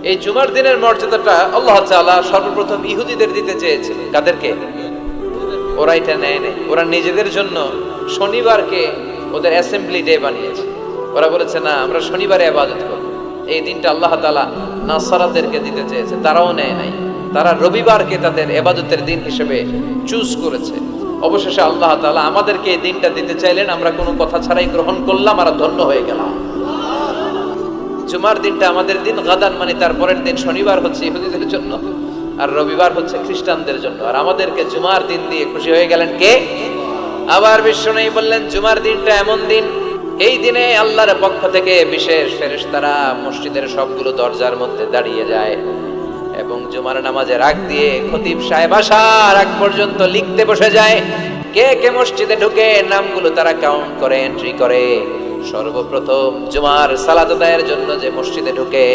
এই জুমার দিনের মর্যাদাটা আল্লাহ তাআলা সর্বপ্রথম ইহুদিদের দিতে চেয়েছিলেন। কাদেরকে? ওরা এটা নেয় নাই। ওরা নিজেদের জন্য শনিবারকে ওদের অ্যাসেম্বলি ডে বানিয়েছে। ওরা বলেছে না, আমরা শনিবারে ইবাদত করব। এই দিনটা আল্লাহ তাআলা নাসারাদেরকে দিতে চেয়েছে, তারাও নেয় নাই। তারা রবিবারকে তাদের ইবাদতের দিন হিসেবে চুজ করেছে। অবশেষে আল্লাহ তাআলা আমাদেরকে এই দিনটা দিতে চাইলেন, আমরা কোনো কথা ছাড়াই গ্রহণ করলাম আর ধন্য হয়ে গেলাম। জুমার দিনটা আমাদের দিন, গাদান মানে তারপরের দিন শনিবার হচ্ছে ইহুদিদের জন্য, আর রবিবার হচ্ছে খ্রিস্টানদের জন্য। আর আমাদেরকে জুমার দিন দিয়ে খুশি হয়ে গেলেন কে? আবার বিশ্বনবী বললেন, জুমার দিনটা এমন দিন, এই দিনে আল্লাহর পক্ষ থেকে বিশেষ ফেরেশতারা মসজিদের সবগুলো দরজার মধ্যে দাঁড়িয়ে যায় এবং জুমার নামাজের আগ দিয়ে খতিব সাহেব আসার আগ পর্যন্ত লিখতে বসে যায়। কে কে মসজিদে ঢুকে নামগুলো তারা কাউন্ট করে, এন্ট্রি করে। সর্বপ্রথম জুমার সালাত আদায়ের জন্য যে মসজিদে ঢুকে